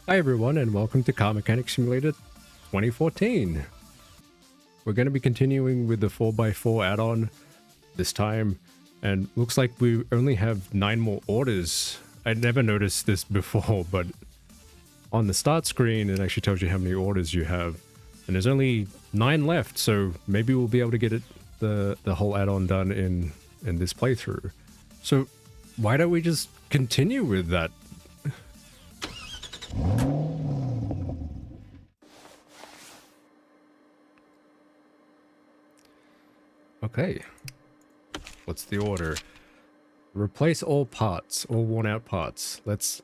Hi everyone and welcome to Car Mechanic Simulator 2014. We're going to be continuing with the 4x4 add-on this time, and looks like we only have 9 more orders. I never noticed this before, but on the start screen it actually tells you how many orders you have, and there's only 9 left, so maybe we'll be able to get the whole add-on done in this playthrough. So why don't we just continue with that? Okay, what's the order? Replace all parts, all worn out parts. Let's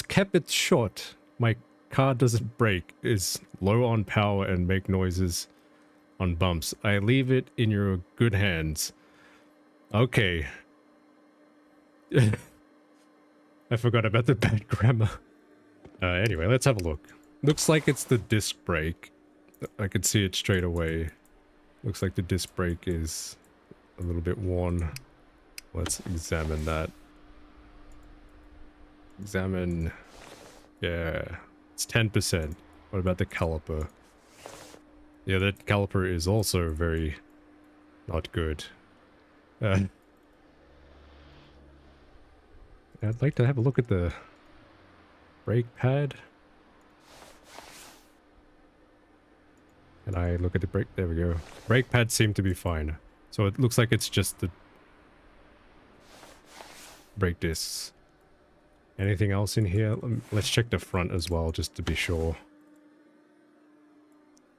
keep it short. My car doesn't brake, is low on power and make noises on bumps. I leave it in your good hands. Okay. I forgot about the bad grammar. Anyway, let's have a look. Looks like it's the disc brake. I can see it straight away. Looks like the disc brake is a little bit worn. Let's examine that. Examine. Yeah, it's 10%. What about the caliper? Yeah, that caliper is also very not good. I'd like to have a look at the brake pad. And I look at the brake. There we go. Brake pads seem to be fine. So it looks like it's just the brake discs. Anything else in here? Let's check the front as well, just to be sure.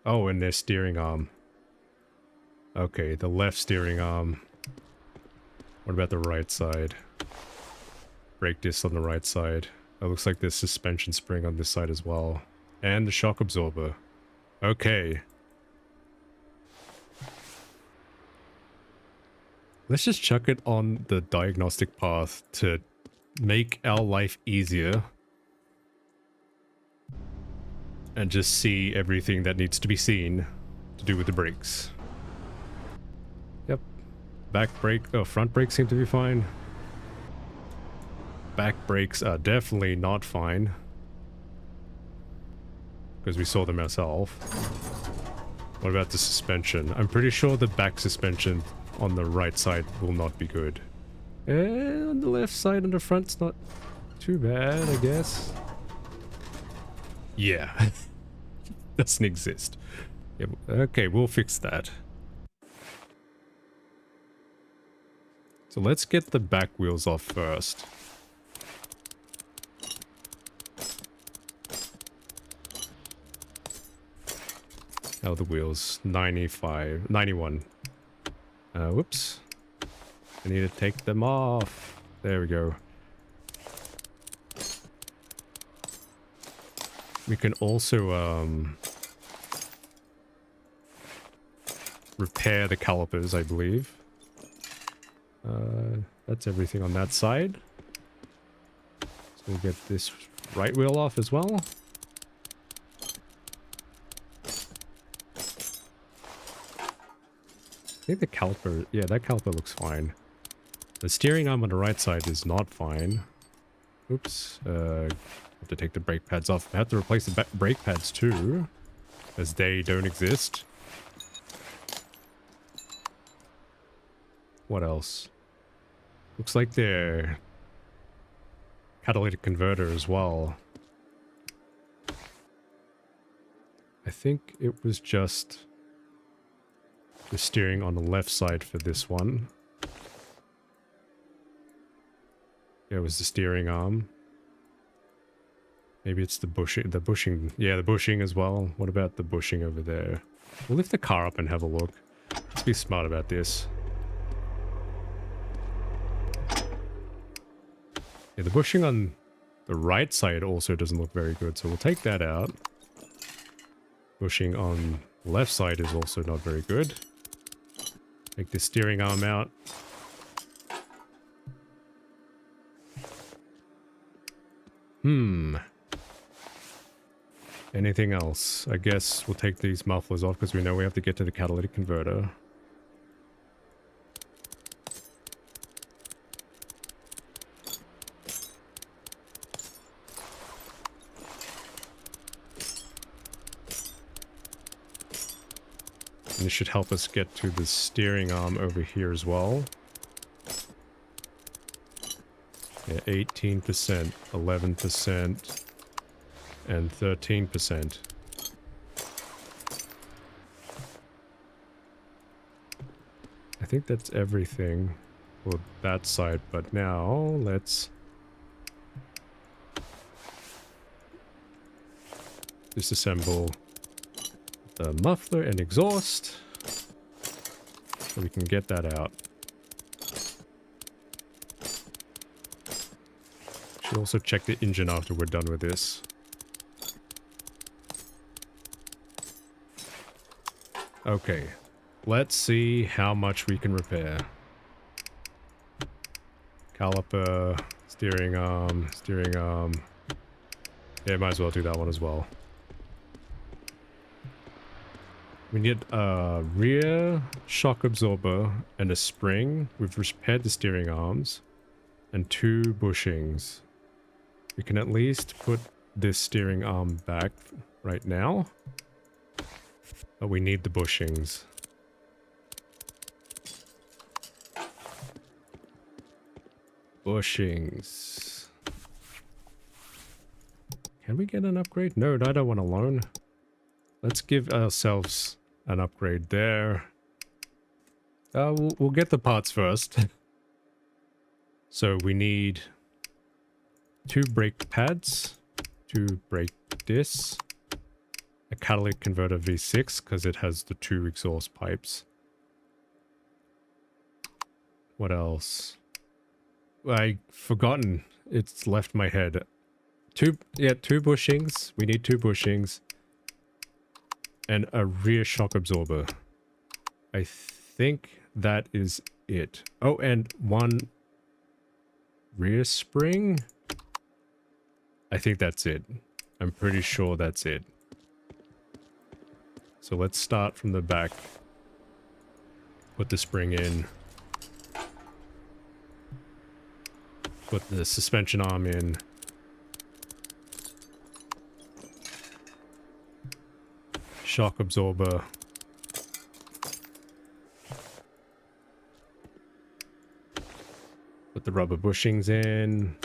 Oh, and their steering arm. Okay, the left steering arm. What about the right side? Brake discs on the right side. It looks like there's suspension spring on this side as well. And the shock absorber. Okay. Let's just chuck it on the diagnostic path to make our life easier. And just see everything that needs to be seen to do with the brakes. Yep. Back brake, oh, front brakes seem to be fine. Back brakes are definitely not fine. Because we saw them ourselves. What about the suspension? I'm pretty sure the back suspension on the right side will not be good. And on the left side on the front's not too bad, I guess. Yeah. Doesn't exist. Yeah, okay, we'll fix that. So let's get the back wheels off first. How are the wheels? 95, 91. Whoops. I need to take them off. There we go. We can also, repair the calipers, I believe. That's everything on that side. So we'll get this right wheel off as well. I think the caliper, yeah, that caliper looks fine. The steering arm on the right side is not fine. Oops. Have to take the brake pads off. I have to replace the brake pads too, as they don't exist. What else? Looks like their catalytic converter as well. I think it was just the steering on the left side for this one. Yeah, it was the steering arm. Maybe it's the bushing. Yeah, the bushing as well. What about the bushing over there? We'll lift the car up and have a look. Let's be smart about this. Yeah, the bushing on the right side also doesn't look very good, so we'll take that out. Bushing on the left side is also not very good. Take the steering arm out. Anything else? I guess we'll take these mufflers off because we know we have to get to the catalytic converter. And it should help us get to the steering arm over here as well. Yeah, 18%, 11%, and 13%. I think that's everything for that side, but now let's disassemble the muffler and exhaust so we can get that out. Should also check the engine after we're done with this. Okay, let's see how much we can repair. Caliper, steering arm, steering arm. Yeah, might as well do that one as well. We need a rear shock absorber and a spring. We've repaired the steering arms and 2 bushings. We can at least put this steering arm back right now, but we need the bushings. Bushings. Can we get an upgrade? No, I don't want a loan. Let's give ourselves an upgrade there. We'll get the parts first. So we need 2 brake pads, 2 brake discs, a catalytic converter V6 because it has the 2 exhaust pipes. What else? I've forgotten. It's left my head. 2 bushings. We need 2 bushings. And a rear shock absorber. I think that is it. Oh, and 1 rear spring. I think that's it. I'm pretty sure that's it. So let's start from the back. Put the spring in. Put the suspension arm in. Shock absorber. Put the rubber bushings in.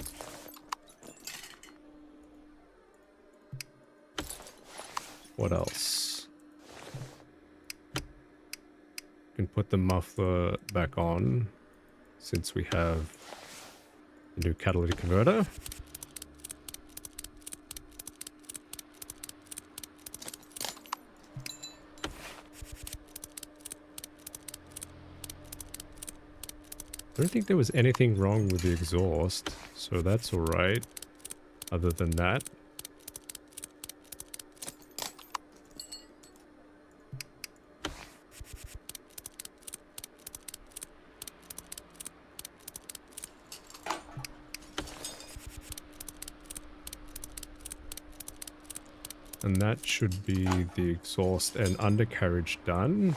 What else? Can put the muffler back on since we have a new catalytic converter. I don't think there was anything wrong with the exhaust, so that's alright. Other than that. And that should be the exhaust and undercarriage done.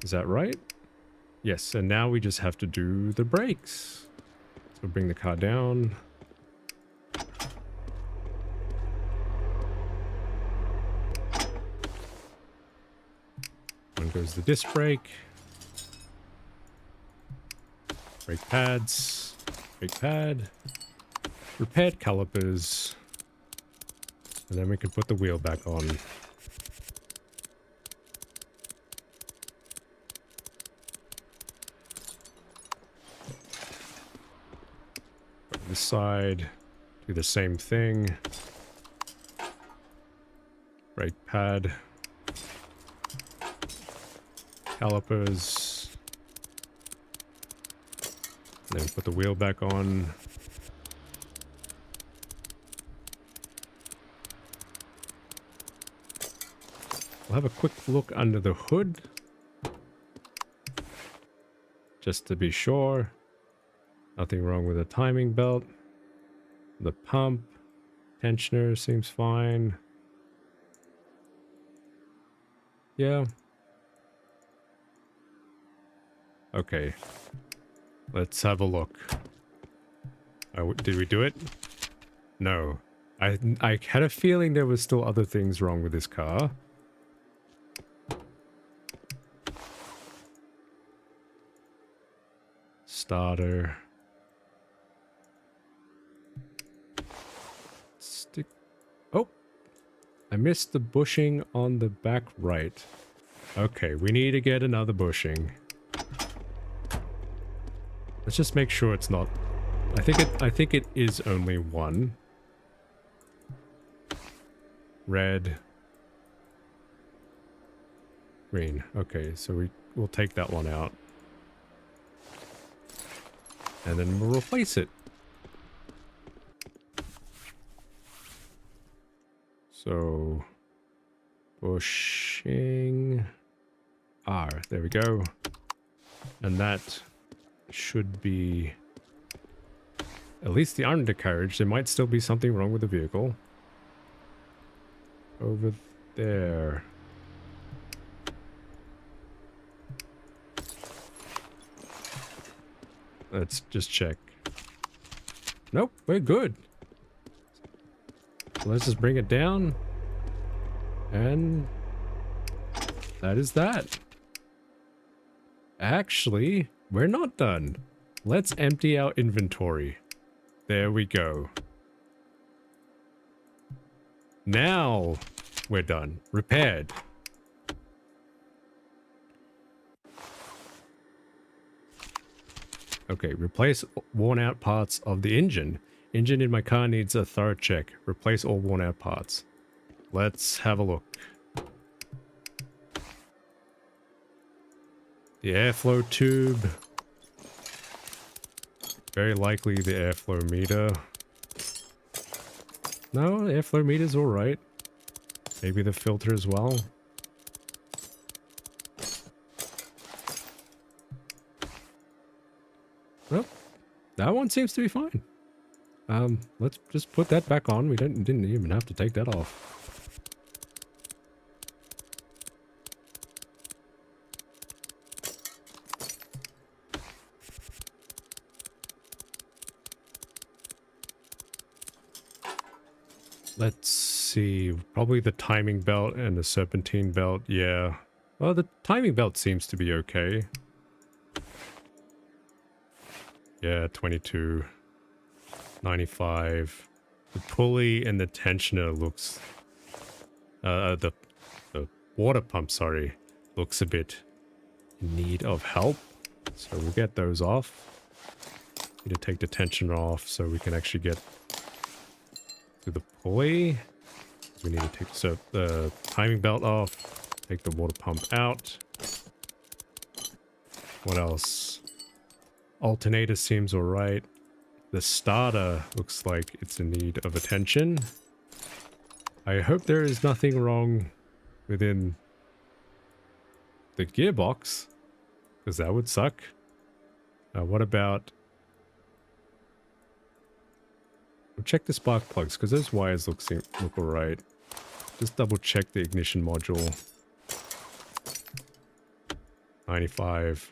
Is that right? Yes, and now we just have to do the brakes. So bring the car down. On goes the disc brake. Brake pads. Brake pad. Repaired calipers. And then we can put the wheel back on. This side, do the same thing. Brake pad. Calipers. And then put the wheel back on. We'll have a quick look under the hood. Just to be sure. Nothing wrong with the timing belt. The pump. Tensioner seems fine. Yeah. Okay. Let's have a look. Did we do it? No. I had a feeling there was still other things wrong with this car. starter. Stick. Oh, I missed the bushing on the back right. Okay, we need to get another bushing. Let's just make sure it's not. I think it is only one. Red. Green. Okay, so we'll take that one out. And then we'll replace it. So bushing R. There we go. And that should be at least the undercarriage. There might still be something wrong with the vehicle. Over there. Let's just check. Nope, we're good. So let's just bring it down. And that is that. Actually, we're not done. Let's empty our inventory. There we go. Now we're done. Repaired. Okay, replace worn out parts of the engine. Engine in my car needs a thorough check. Replace all worn out parts. Let's have a look. The airflow tube. Very likely the airflow meter. No, the airflow meter's alright. Maybe the filter as well. Well, that one seems to be fine. Let's just put that back on. We didn't even have to take that off. Let's see. Probably the timing belt and the serpentine belt. Yeah. Well, the timing belt seems to be okay. Yeah, 22. 95. The pulley and the tensioner looks... the water pump, sorry, looks a bit in need of help. So we'll get those off. Need to take the tensioner off so we can actually get to the pulley. We need to take the timing belt off. Take the water pump out. What else? Alternator seems alright. The starter looks like it's in need of attention. I hope there is nothing wrong within the gearbox, because that would suck. What about... We'll check the spark plugs, because those wires look alright. Just double check the ignition module. 95.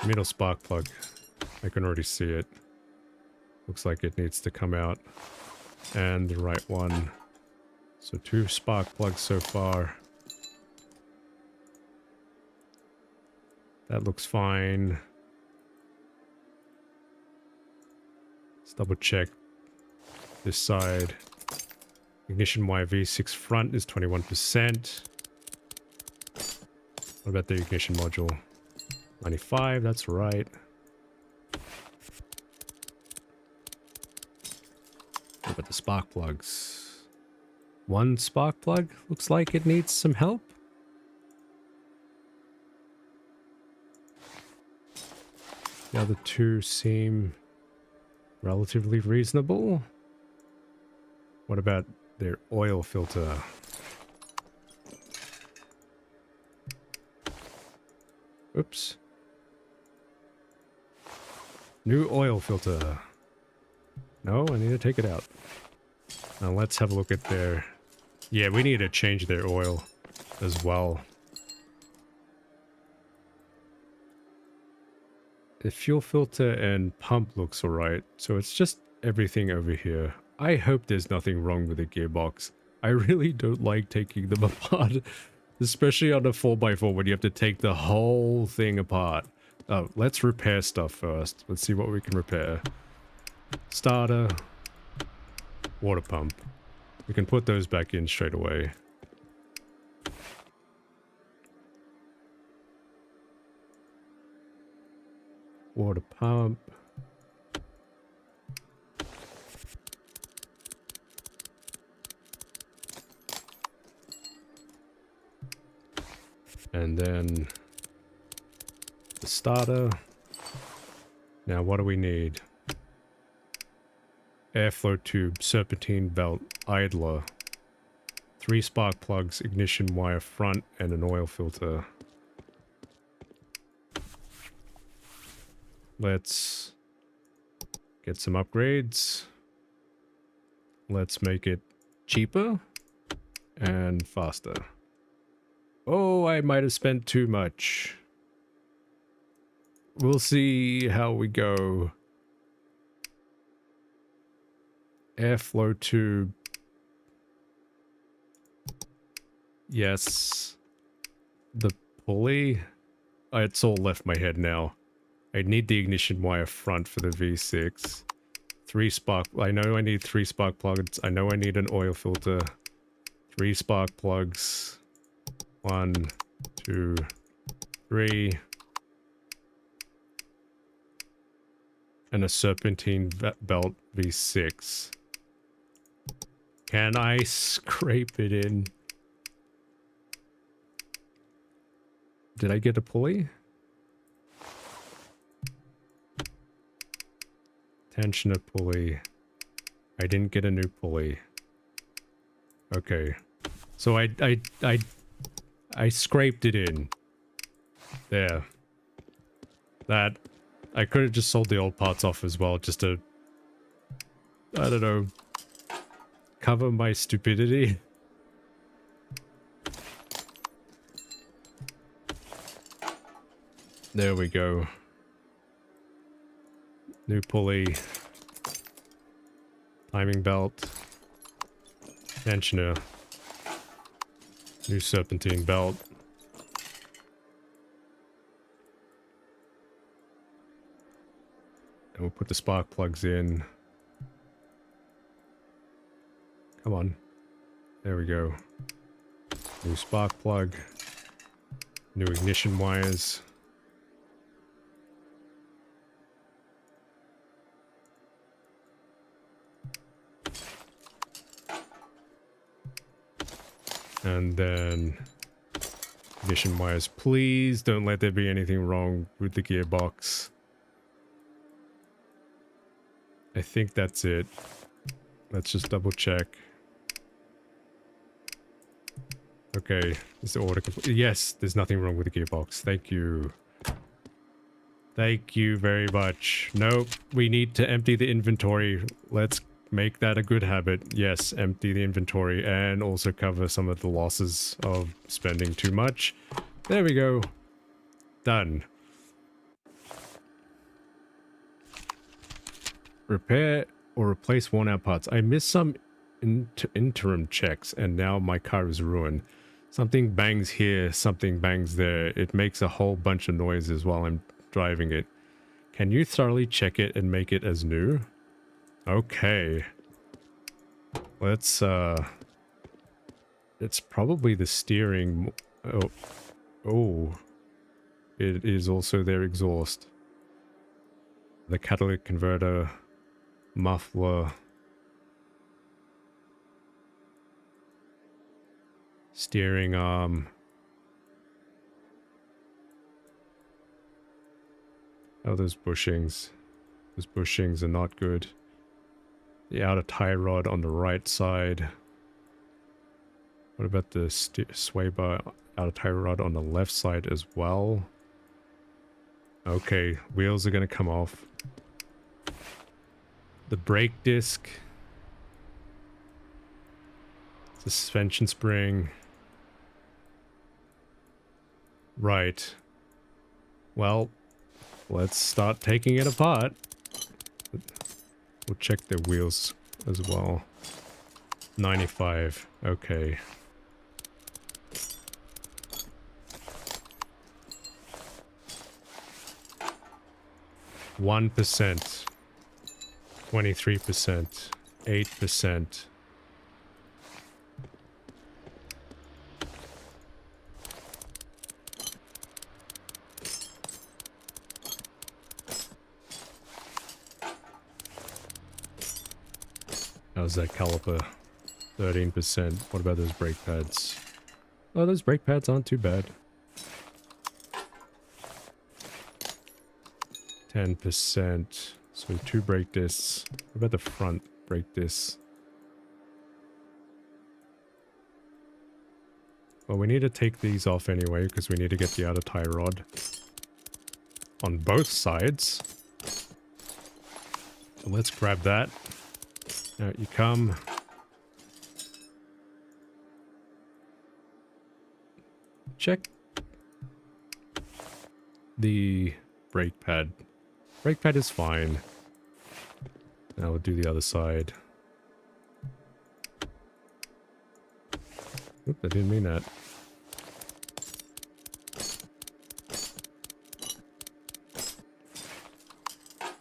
Middle spark plug. I can already see it. Looks like it needs to come out. And the right one. So 2 spark plugs so far. That looks fine. Let's double check this side. Ignition wire V6 front is 21%. What about the ignition module? 95, that's right. What about the spark plugs? 1 spark plug looks like it needs some help. The other 2 seem relatively reasonable. What about their oil filter? Oops. New oil filter. No, I need to take it out. Now let's have a look at their... Yeah, we need to change their oil as well. The fuel filter and pump looks alright, so it's just everything over here. I hope there's nothing wrong with the gearbox. I really don't like taking them apart. Especially on a 4x4 when you have to take the whole thing apart. Oh, let's repair stuff first. Let's see what we can repair. Starter. Water pump. We can put those back in straight away. Water pump. And then the starter. Now what do we need? Airflow tube, serpentine belt, idler. 3 spark plugs, ignition wire front, and an oil filter. Let's get some upgrades. Let's make it cheaper and faster. Oh, I might have spent too much. We'll see how we go. Airflow tube. Yes. The pulley. It's all left my head now. I need the ignition wire front for the V6. 3 spark. I know I need 3 spark plugs. I know I need an oil filter. 3 spark plugs. 1, 2, 3. And a serpentine belt V6. Can I scrape it in? Did I get a pulley? Tensioner pulley. I didn't get a new pulley. Okay. So I scraped it in. There. That. I could have just sold the old parts off as well, just to, I don't know, cover my stupidity. There we go. New pulley. Timing belt. Tensioner. New serpentine belt. And we'll put the spark plugs in. Come on. There we go. New spark plug. New ignition wires. And then ignition wires. Please don't let there be anything wrong with the gearbox. I think that's it. Let's just double check. Okay, is the order complete? Yes, there's nothing wrong with the gearbox. Thank you. Thank you very much. Nope, we need to empty the inventory. Let's make that a good habit. Yes, empty the inventory and also cover some of the losses of spending too much. There we go. Done. Repair or replace worn out parts. I missed some interim checks and now my car is ruined. Something bangs here, something bangs there. It makes a whole bunch of noises while I'm driving it. Can you thoroughly check it and make it as new? Okay. Let's it's probably the steering. Oh. It is also their exhaust. The catalytic converter. Muffler. Steering arm. Oh, those bushings. Those bushings are not good. The outer tie rod on the right side. What about the sway bar outer tie rod on the left side as well? Okay, wheels are going to come off. The brake disc. Suspension spring. Right. Well, let's start taking it apart. We'll check the wheels as well. 95. Okay. 1%, 23%, 8%. How's that caliper? 13%. What about those brake pads? Oh, those brake pads aren't too bad. 10%. So 2 brake discs. What about the front brake discs? Well, we need to take these off anyway because we need to get the outer tie rod on both sides. So let's grab that. Out you come. Check the brake pad. Brake pad is fine. Now we'll do the other side. Oop, I didn't mean that.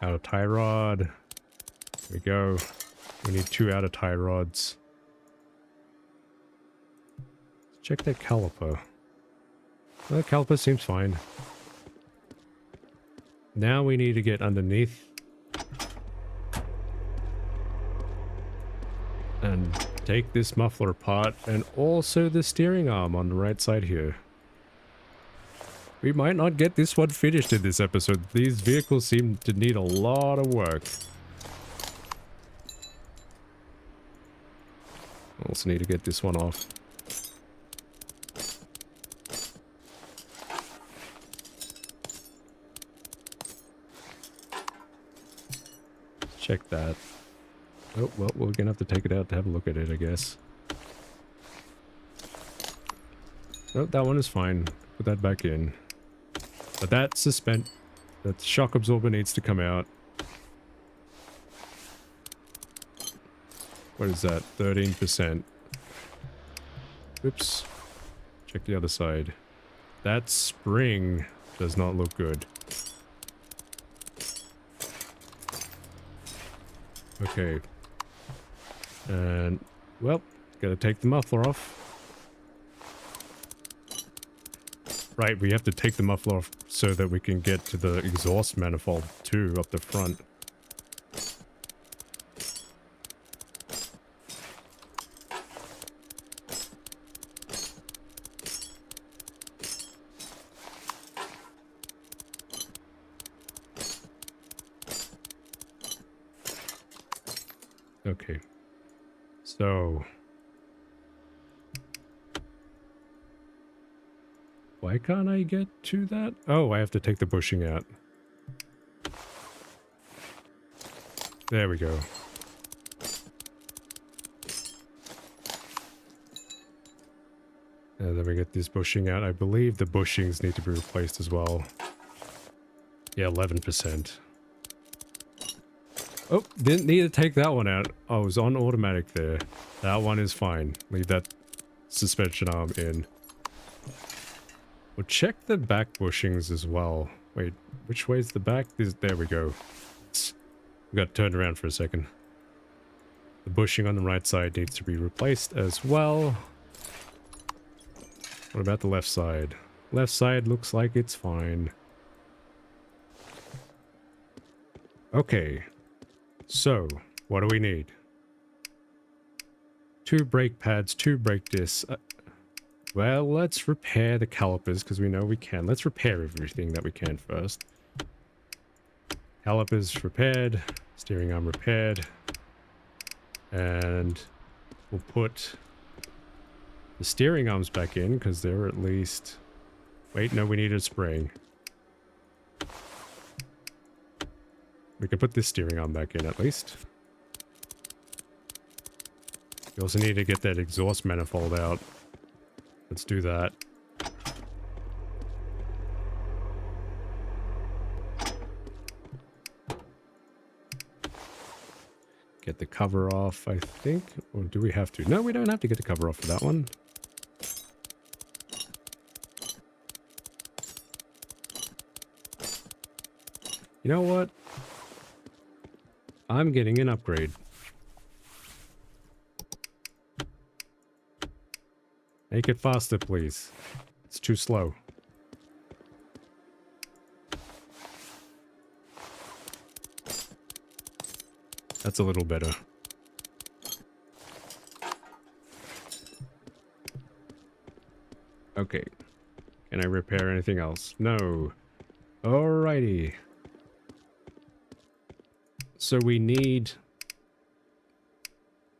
Outer tie rod. There we go. We need 2 outer tie rods. Check that caliper. Well, the caliper seems fine. Now we need to get underneath and take this muffler apart, and also the steering arm on the right side here. We might not get this one finished in this episode. These vehicles seem to need a lot of work. Also need to get this one off. Check that. Oh, well, we're gonna have to take it out to have a look at it, I guess. Oh, that one is fine. Put that back in. But that shock absorber needs to come out. What is that? 13%. Oops. Check the other side. That spring does not look good. Okay. And, well, gotta take the muffler off. Right, we have to take the muffler off so that we can get to the exhaust manifold too, up the front. Okay. So... why can't I get to that? Oh, I have to take the bushing out. There we go. And then we get this bushing out. I believe the bushings need to be replaced as well. Yeah, 11%. Oh, didn't need to take that one out. Oh, it was on automatic there. That one is fine. Leave that suspension arm in. We'll check the back bushings as well. Wait, which way's the back? There we go. We got turned around for a second. The bushing on the right side needs to be replaced as well. What about the left side? Left side looks like it's fine. Okay. So, what do we need? 2 brake pads, 2 brake discs. Well, let's repair the calipers, because we know we can. Let's repair everything that we can first. Calipers repaired. Steering arm repaired. And we'll put the steering arms back in, because they're at least... Wait, no, we need a spring. We can put this steering arm back in, at least. We also need to get that exhaust manifold out. Let's do that. Get the cover off, I think. Or do we have to? No, we don't have to get the cover off for that one. You know what? I'm getting an upgrade. Make it faster, please. It's too slow. That's a little better. Okay. Can I repair anything else? No. Alrighty. So we need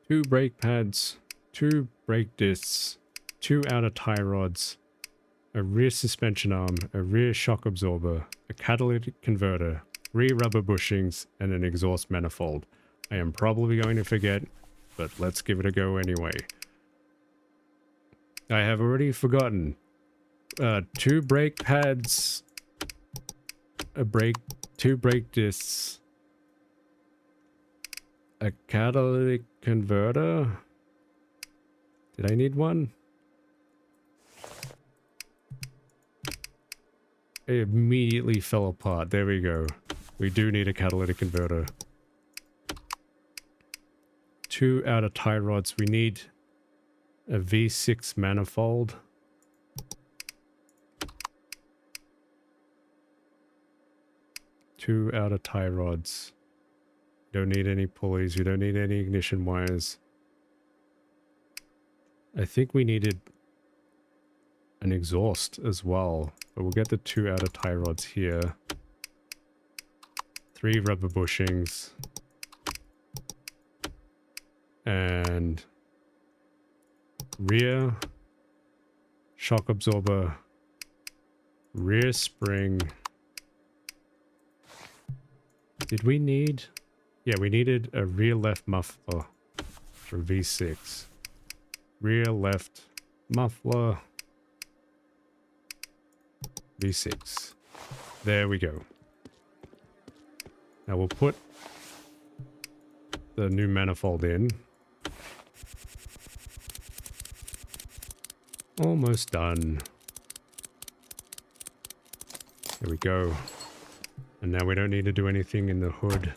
2 brake pads, 2 brake discs, 2 outer tie rods, a rear suspension arm, a rear shock absorber, a catalytic converter, 3 rubber bushings, and an exhaust manifold. I am probably going to forget, but let's give it a go anyway. I have already forgotten. 2 brake pads, 2 brake discs, a catalytic converter. Did I need one? It immediately fell apart. There we go. We do need a catalytic converter. 2 outer tie rods. We need a V6 manifold. Two outer tie rods. Don't need any pulleys. We don't need any ignition wires. I think we needed an exhaust as well. But we'll get the 2 outer tie rods here. 3 rubber bushings. And rear shock absorber. Rear spring. Did we need... Yeah, we needed a rear left muffler for V6. Rear left muffler. V6. There we go. Now we'll put the new manifold in. Almost done. There we go. And now we don't need to do anything in the hood.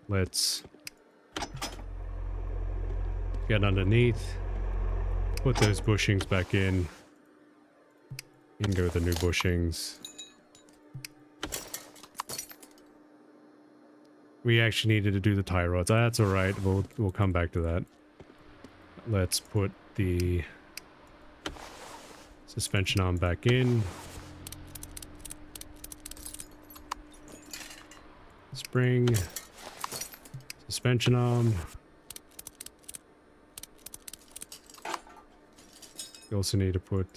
Let's get underneath. Put those bushings back in. You can go with the new bushings. We actually needed to do the tie rods. That's alright. We'll come back to that. Let's put the suspension arm back in. Spring. Suspension arm. We also need to put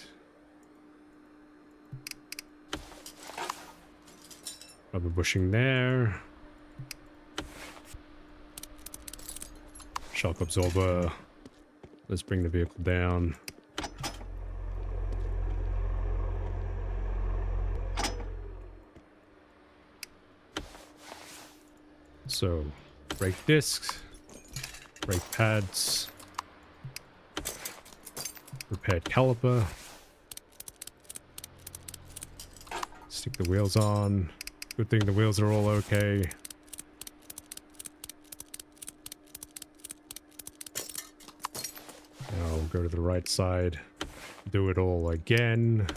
rubber bushing there. Shock absorber. Let's bring the vehicle down. So, brake discs, brake pads, repaired caliper, stick the wheels on. Good thing the wheels are all okay. Now we'll go to the right side, do it all again.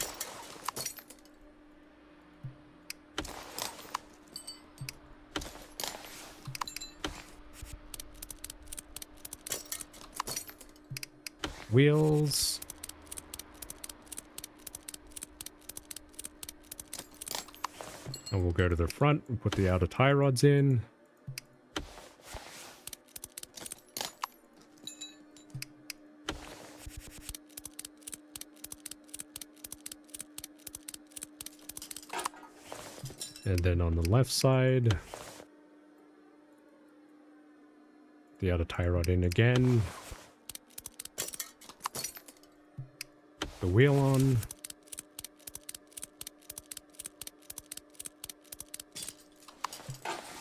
Wheels. And we'll go to the front and put the outer tie rods in. And then on the left side, the outer tie rod in again. The wheel on.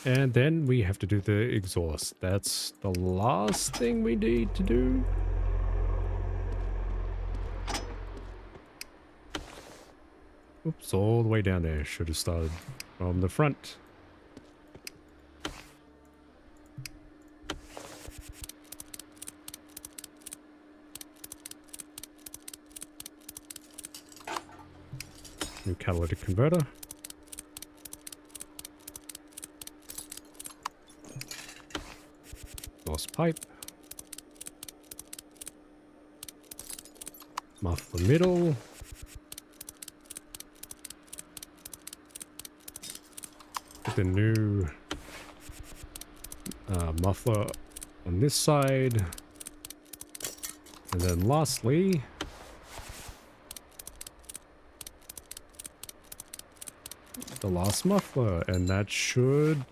And then we have to do the exhaust. That's the last thing we need to do. Oops, all the way down there. Should have started from the front. New catalytic converter. Lost pipe. Muffler middle. Put the new muffler on this side. And then lastly, the last muffler, and that should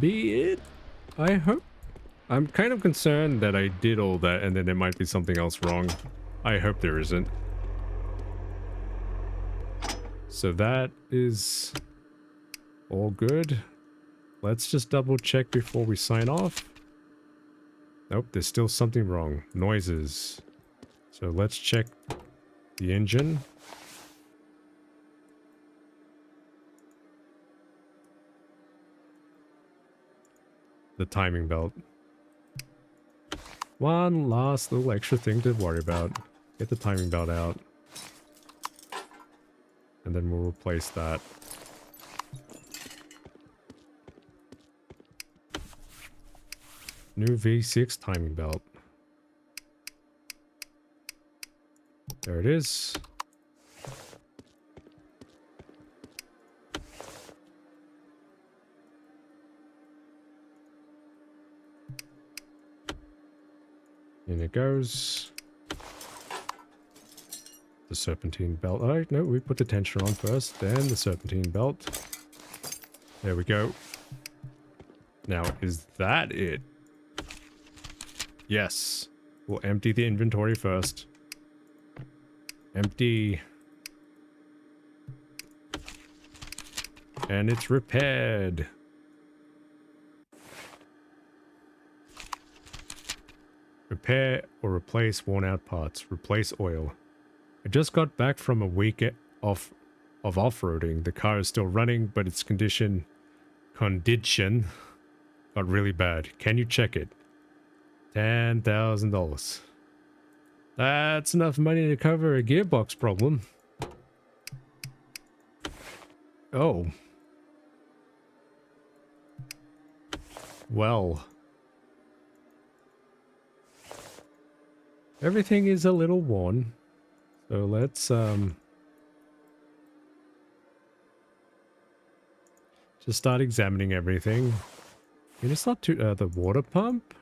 be it, I hope. I'm kind of concerned that I did all that and then there might be something else wrong. I hope there isn't. So that is all good. Let's just double check before we sign off. Nope, there's still something wrong. Noises. So let's check the engine. The timing belt. One last little extra thing to worry about. Get the timing belt out. And then we'll replace that. New V6 timing belt. There it is. In it goes. The serpentine belt. Oh, no, we put the tensioner on first, then the serpentine belt. There we go. Now, is that it? Yes. We'll empty the inventory first. Empty. And it's repaired. Repair or replace worn out parts. Replace oil. I just got back from a week of off-roading. The car is still running, but its condition got really bad. Can you check it? $10,000. That's enough money to cover a gearbox problem. Oh. Well. Everything is a little worn. So let's just start examining everything. And it's not too the water pump.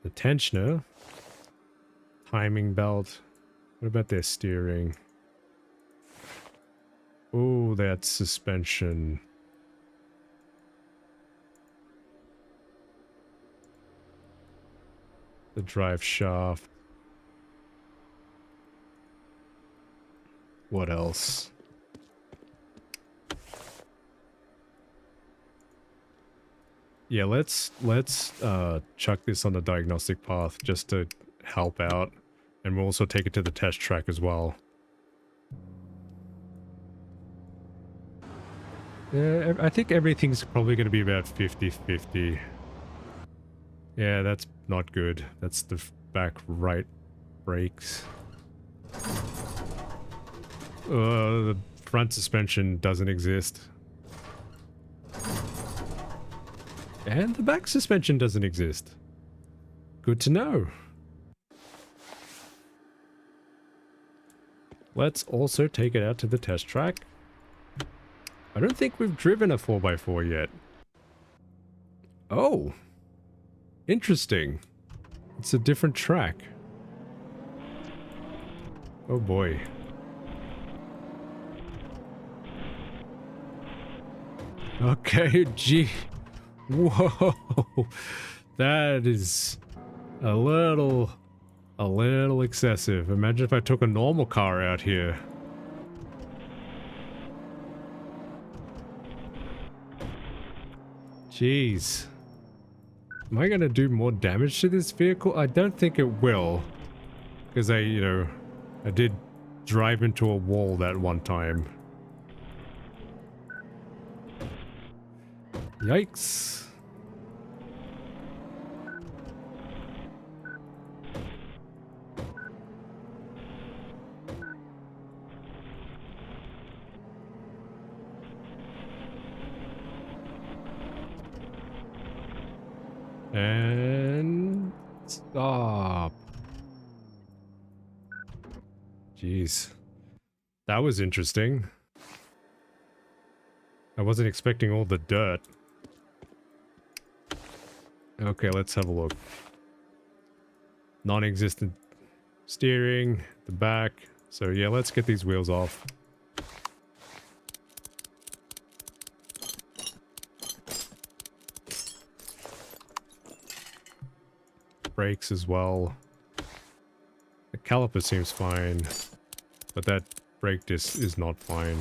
The tensioner. Timing belt. What about their steering? Oh, that's suspension. The drive shaft. What else? Yeah, let's chuck this on the diagnostic path just to help out, and we'll also take it to the test track as well. Yeah, I think everything's probably going to be about 50-50. Yeah, that's not good. That's the back right brakes. The front suspension doesn't exist. And the back suspension doesn't exist. Good to know. Let's also take it out to the test track. I don't think we've driven a 4x4 yet. Oh. Interesting. It's a different track. Oh boy. Okay, gee. Whoa. That is a little excessive. Imagine if I took a normal car out here. Jeez. Am I gonna do more damage to this vehicle? I don't think it will. Because I did drive into a wall that one time. Yikes. And stop. Jeez. That was interesting. I wasn't expecting all the dirt. Okay, let's have a look. Non-existent steering, the back. So yeah, let's get these wheels off. Brakes as well. The caliper seems fine, but that brake disc is not fine.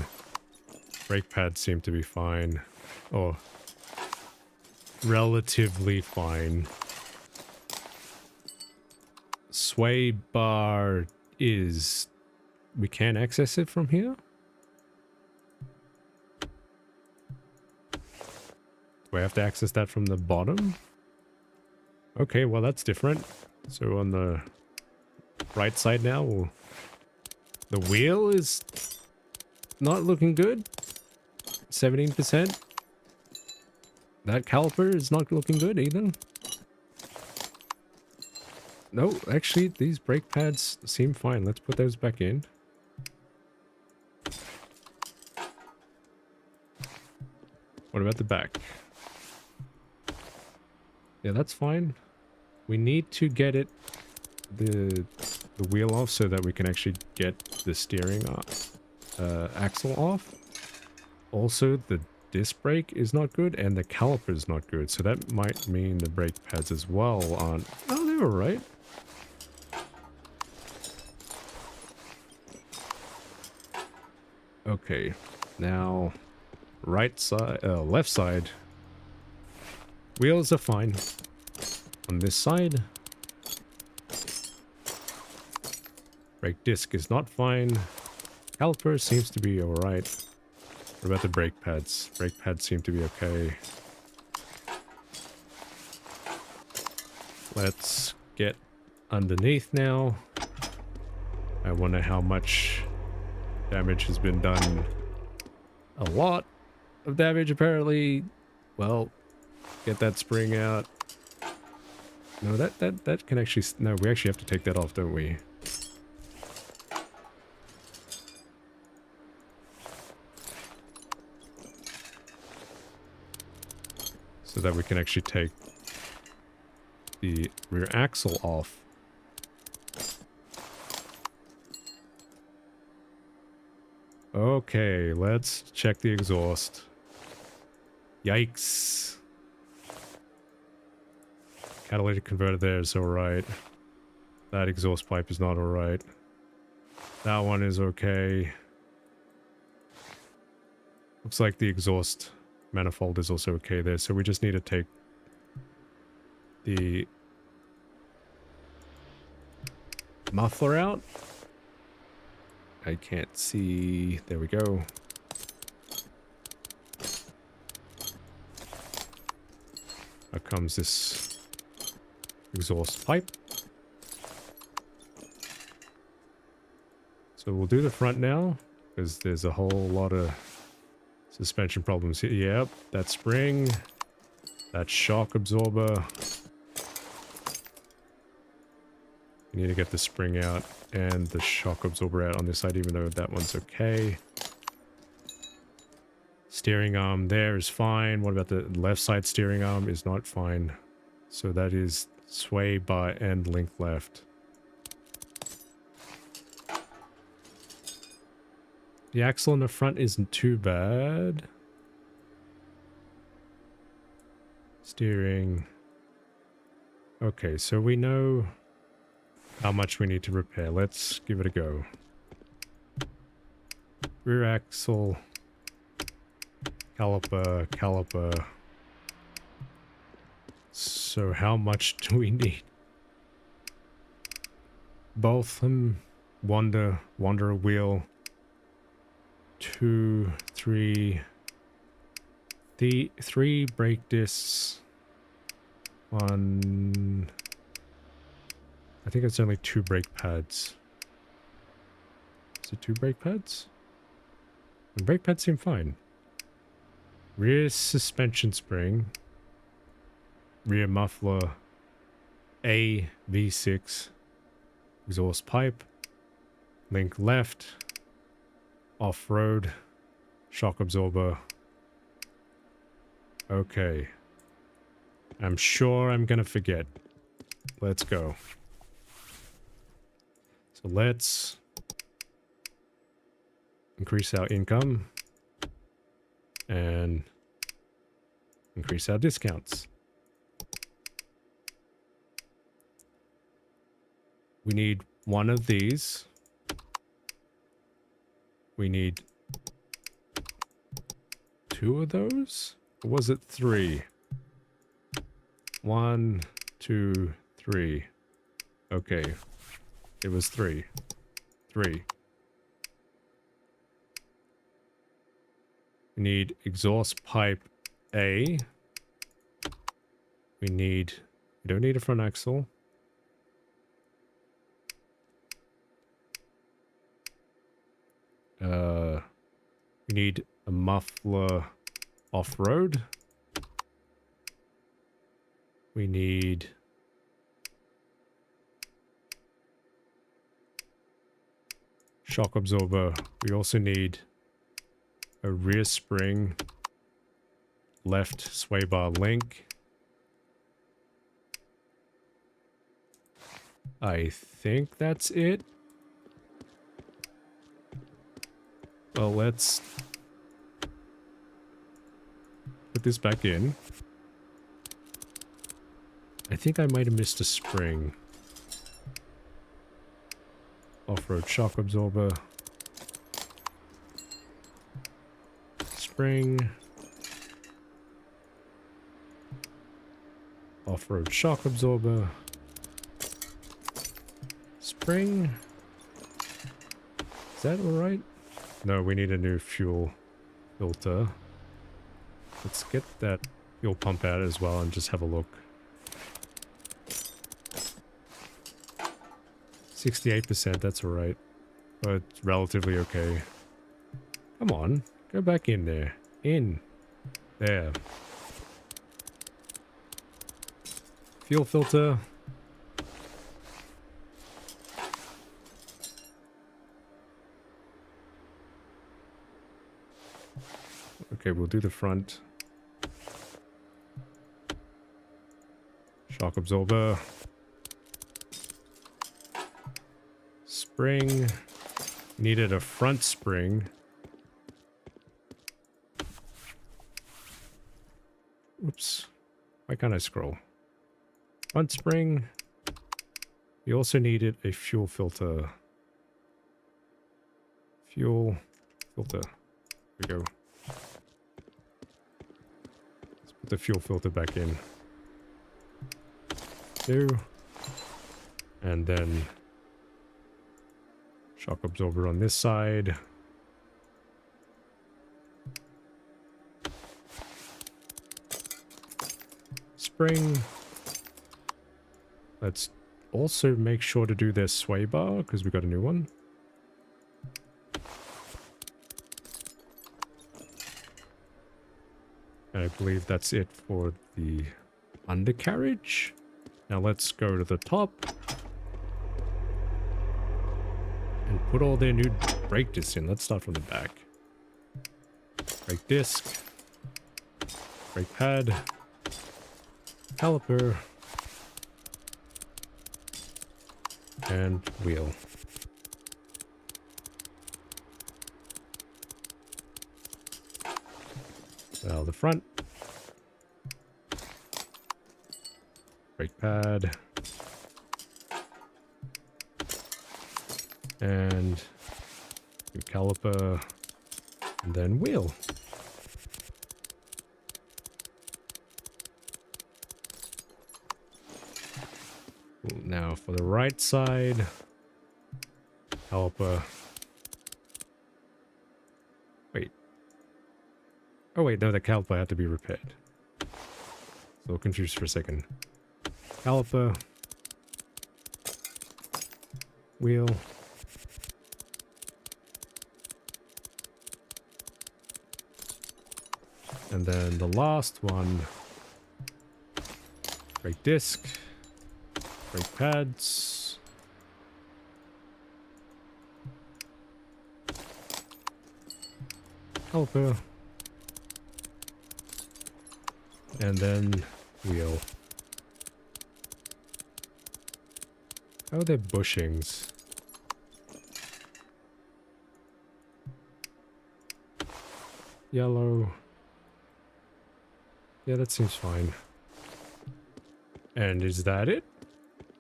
Brake pads seem to be fine. Or relatively fine. Sway bar is... we can't access it from here? Do I have to access that from the bottom? Okay, well that's different. So on the right side now, the wheel is not looking good. 17%. That caliper is not looking good either. No, actually, these brake pads seem fine. Let's put those back in. What about the back? Yeah, that's fine. We need to get it the wheel off so that we can actually get the steering axle off. Also, the disc brake is not good and the caliper is not good, so that might mean the brake pads as well aren't... oh, they were right. Okay, now right side, left side. Wheels are fine. On this side, brake disc is not fine. Caliper seems to be alright. What about the brake pads? Brake pads seem to be okay. Let's get underneath now. I wonder how much damage has been done. A lot of damage apparently. Well, get that spring out. No, that can actually... no, we actually have to take that off, don't we? So that we can actually take the rear axle off. Okay, let's check the exhaust. Yikes. Catalytic converter there is alright. That exhaust pipe is not alright. That one is okay. Looks like the exhaust manifold is also okay there, so we just need to take the muffler out. I can't see. There we go. Out comes this exhaust pipe. So we'll do the front now, because there's a whole lot of suspension problems here. Yep, that spring, that shock absorber. You need to get the spring out and the shock absorber out on this side, even though that one's okay. Steering arm there is fine. What about the left side steering arm? Is not fine. So that is sway bar and link left. The axle in the front isn't too bad. Steering. Okay, so we know how much we need to repair. Let's give it a go. Rear axle. Caliper, caliper. So how much do we need? Both Wanderer wheel. 2, 3. The 3 brake discs. 1. I think it's only 2 brake pads. Is it 2 brake pads? The brake pads seem fine. Rear suspension spring. rear muffler A V6 exhaust pipe, link left, off-road, shock absorber. Okay. I'm sure I'm gonna forget. Let's go. So let's increase our income and increase our discounts. We need one of these. We need two of those? Or was it three? 1, 2, 3. Okay. It was 3. 3. We need exhaust pipe A. We don't need a front axle. We need a muffler off-road. We need shock absorber. We also need a rear spring, left sway bar link. I think that's it. Well, let's put this back in. I think I might have missed a spring. Off-road shock absorber. Spring. Off-road shock absorber. Spring. Is that alright? No, we need a new fuel filter. Let's get that fuel pump out as well and just have a look. 68%, that's alright. But it's relatively okay. Come on, go back in there. In. There. Fuel filter. Okay, we'll do the front. Shock absorber. Spring. Needed a front spring. Oops. Why can't I scroll? Front spring. We also needed a fuel filter. Fuel filter. Here we go. Let's put the fuel filter back in. 2. And then shock absorber on this side. Spring. Let's also make sure to do their sway bar because we got a new one. And I believe that's it for the undercarriage. Now let's go to the top and put all their new brake discs in. Let's start from the back. Brake disc, brake pad, caliper, and wheel. Now the front. Brake pad. And new caliper. And then wheel. Now for the right side. Caliper. Wait. Oh wait, no, the caliper had to be repaired. So confused for a second. Caliper. Wheel. And then the last one Brake disc. Brake pads. Caliper. And then wheel. Oh, they're bushings. Yellow. Yeah, that seems fine. And is that it?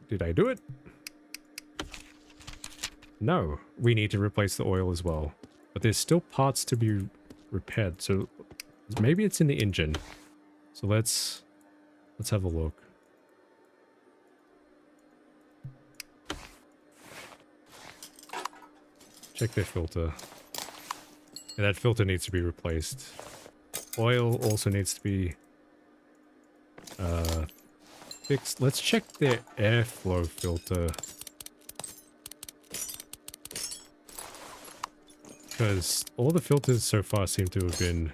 Did I do it? No, we need to replace the oil as well. But there's still parts to be repaired, so maybe it's in the engine. So let's have a look. Check their filter. Yeah, that filter needs to be replaced. Oil also needs to be fixed. Let's check their airflow filter. Because all the filters so far seem to have been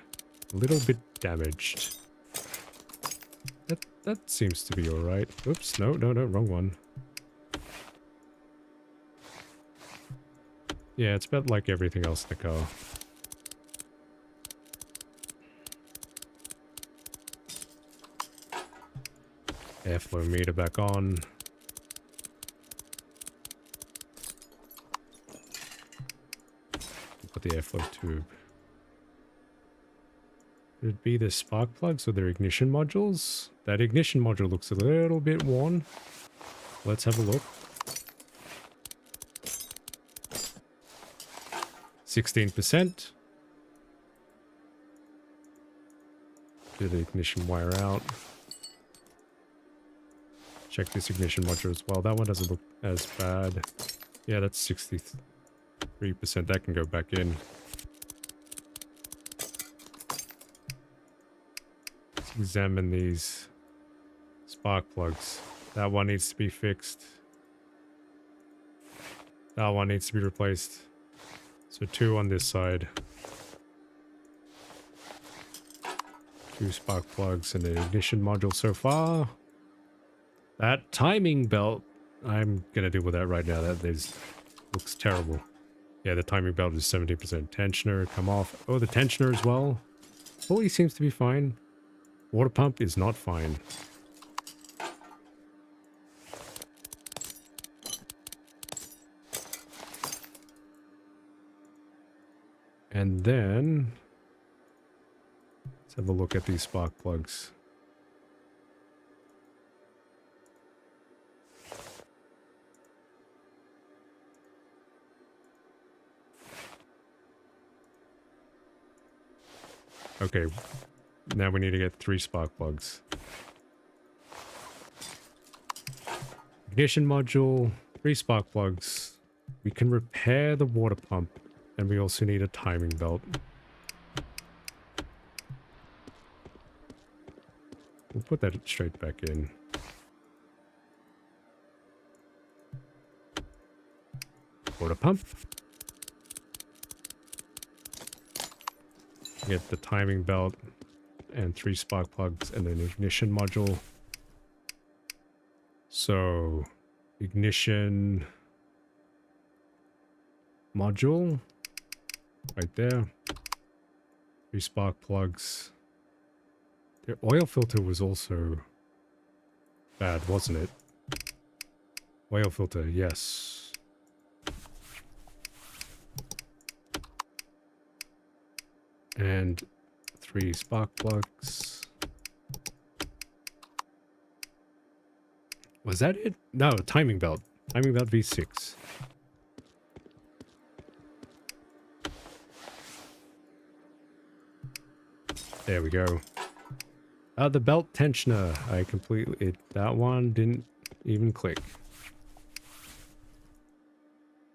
a little bit damaged. That seems to be alright. Oops, no, wrong one. Yeah, it's about like everything else in the car. Airflow meter back on. Put the airflow tube. Would it be the spark plugs or their ignition modules? That ignition module looks a little bit worn. Let's have a look. 16%. Did the ignition wire out. Check this ignition module as well. That one doesn't look as bad. Yeah, that's 63%. That can go back in. Let's examine these spark plugs. That one needs to be fixed. That one needs to be replaced. So 2 on this side. 2 spark plugs and the ignition module so far. That timing belt, I'm gonna deal with that right now. That looks terrible. Yeah, the timing belt is 70%. Tensioner, come off. Oh, the tensioner as well. Pulley seems to be fine. Water pump is not fine. And then let's have a look at these spark plugs. Okay, now we need to get 3 spark plugs. Ignition module, 3 spark plugs. We can repair the water pump, and we also need a timing belt. We'll put that straight back in. Water pump. Get the timing belt and 3 spark plugs and an ignition module. So, ignition module right there. 3 spark plugs. The oil filter was also bad, wasn't it? Oil filter, yes. And 3 spark plugs. Was that it? No, timing belt. Timing belt V6. There we go. The belt tensioner. That one didn't even click.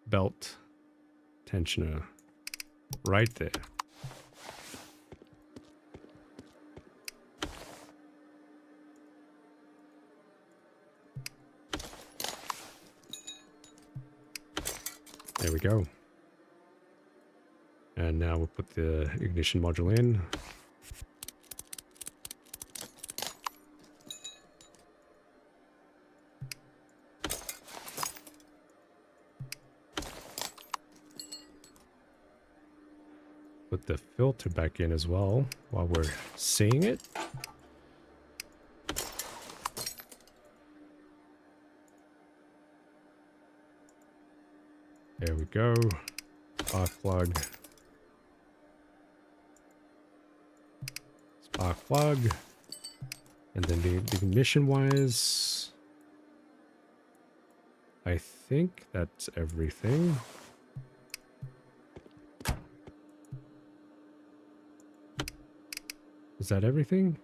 Belt tensioner. Right there. There we go. And now we'll put the ignition module in. put the filter back in as well while we're seeing it. There we go. Spark plug. Spark plug. And then the ignition wires. I think that's everything. Is that everything?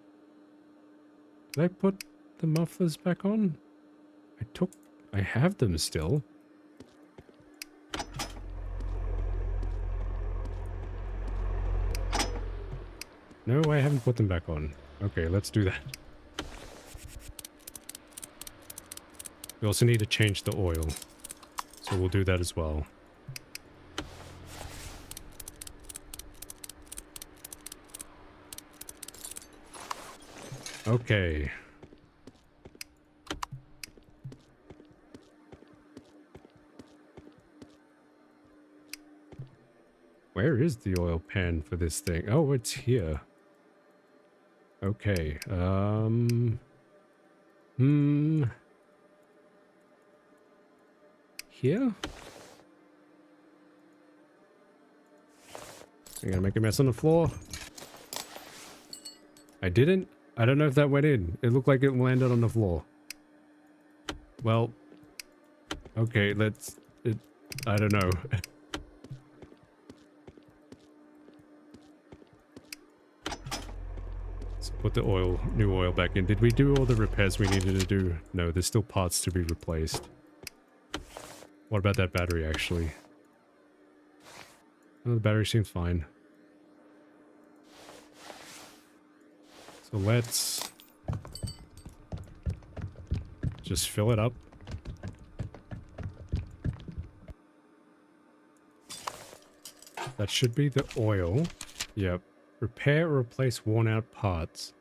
Did I put the mufflers back on? I have them still. No, I haven't put them back on. Okay, let's do that. We also need to change the oil. So we'll do that as well. Okay. Where is the oil pan for this thing? Oh, it's here. Okay. Here? I'm gonna make a mess on the floor. I didn't. I don't know if that went in. It looked like it landed on the floor. Well, okay, I don't know. Let's put the new oil back in. Did we do all the repairs we needed to do? No, there's still parts to be replaced. What about that battery, actually? Oh, the battery seems fine. So let's just fill it up. That should be the oil. Yep. Repair or replace worn out parts.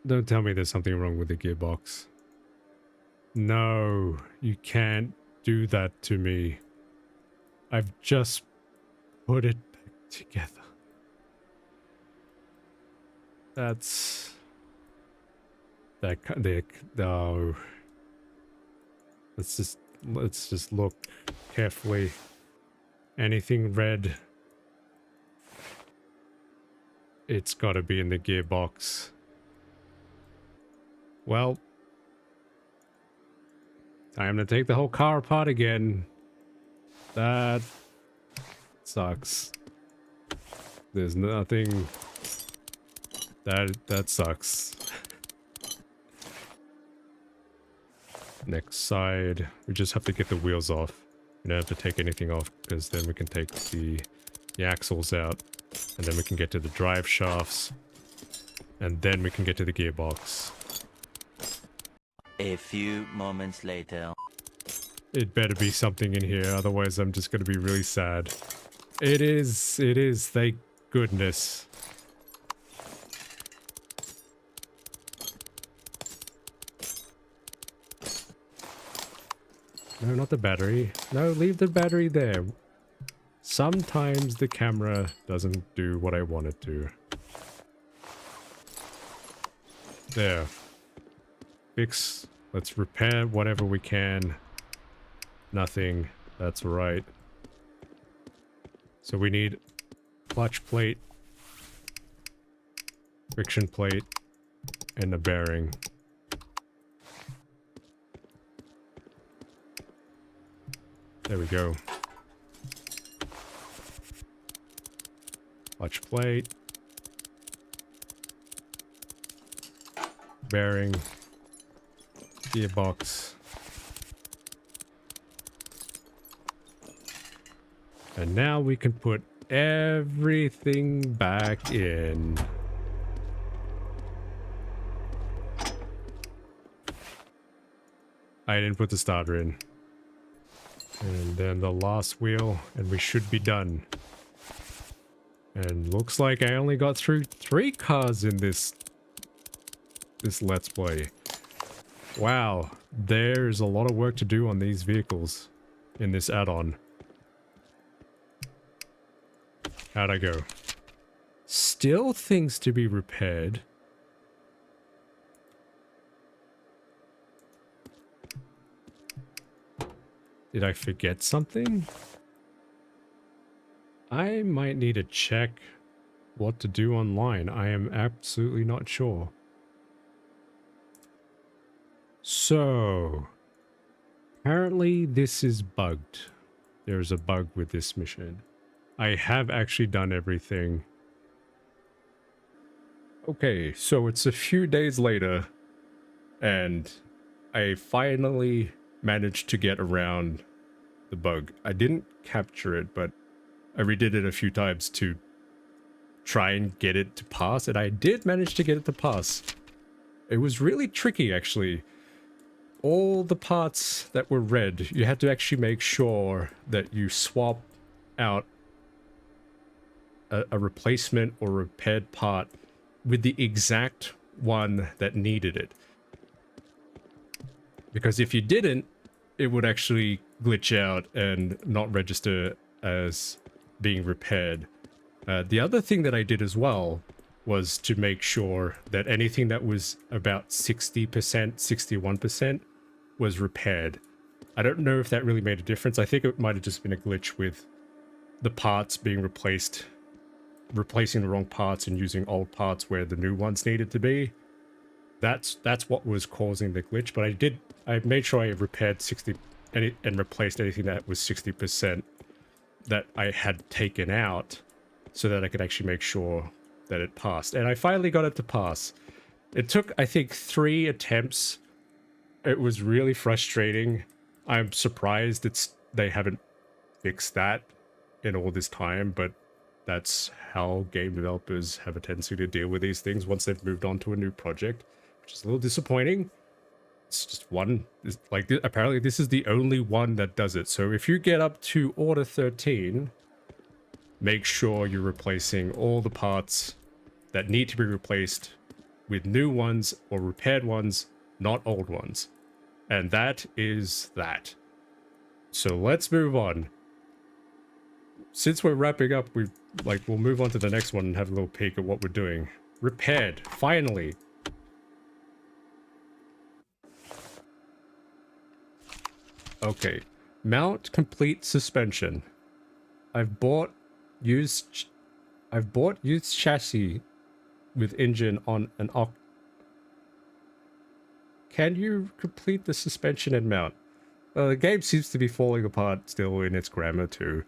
Don't tell me there's something wrong with the gearbox. No, you can't do that to me. I've just put it back together. That's... No. Let's just look carefully. Anything red, it's got to be in the gearbox. Well, time to take the whole car apart again. That sucks. There's nothing. That sucks. Next side, we just have to get the wheels off. We don't have to take anything off because then we can take the axles out, and then we can get to the drive shafts, and then we can get to the gearbox. A few moments later. It better be something in here, otherwise I'm just going to be really sad. It is, thank goodness. No, not the battery. No, leave the battery there. Sometimes the camera doesn't do what I want it to. There. Fix. Let's repair whatever we can. Nothing. That's right. So we need clutch plate, friction plate, and a bearing. There we go. Clutch plate. Bearing. Gearbox. And now we can put everything back in. I didn't put the starter in. And then the last wheel, and we should be done. And looks like I only got through 3 cars in this Let's Play. Wow, there's a lot of work to do on these vehicles in this add-on. How'd I go? Still things to be repaired. Did I forget something? I might need to check what to do online. I am absolutely not sure. So, apparently this is bugged. There's a bug with this mission. I have actually done everything. Okay, so it's a few days later, and I finally managed to get around the bug. I didn't capture it, but I redid it a few times to try and get it to pass, and I did manage to get it to pass. It was really tricky, actually. All the parts that were red, you had to actually make sure that you swap out a replacement or repaired part with the exact one that needed it. Because if you didn't, it would actually glitch out and not register as being repaired. The other thing that I did as well was to make sure that anything that was about 60%, 61% was repaired. I don't know if that really made a difference. I think it might have just been a glitch with the parts being replacing the wrong parts and using old parts where the new ones needed to be. That's what was causing the glitch, but I made sure I repaired 60 and replaced anything that was 60% that I had taken out so that I could actually make sure that it passed. And I finally got it to pass. It took, I think, 3 attempts. It was really frustrating. I'm surprised they haven't fixed that in all this time, but that's how game developers have a tendency to deal with these things once they've moved on to a new project, which is a little disappointing. It's just one, like, apparently this is the only one that does it. So if you get up to Order 13, make sure you're replacing all the parts that need to be replaced with new ones or repaired ones, not old ones. And that is that. So let's move on. Since we're wrapping up, we'll move on to the next one and have a little peek at what we're doing. Repaired, finally. Okay, mount complete suspension. I've bought used chassis with engine on an Can you complete the suspension and mount? The game seems to be falling apart still in its grammar too.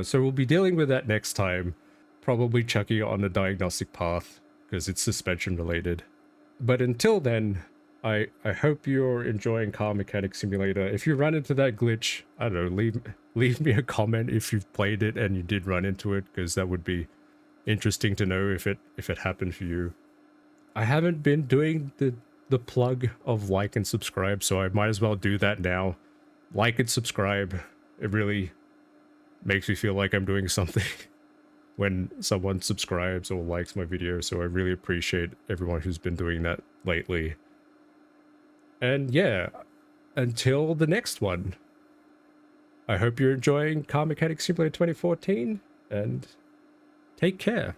So we'll be dealing with that next time. Probably chucking it on a diagnostic path because it's suspension related. But until then, I hope you're enjoying Car Mechanic Simulator. If you run into that glitch, I don't know, leave me a comment if you've played it and you did run into it, because that would be interesting to know if it happened for you. I haven't been doing the plug of like and subscribe, so I might as well do that now. Like and subscribe. It really makes me feel like I'm doing something when someone subscribes or likes my video, so I really appreciate everyone who's been doing that lately. And yeah, until the next one, I hope you're enjoying Car Mechanic Simulator 2014, and take care.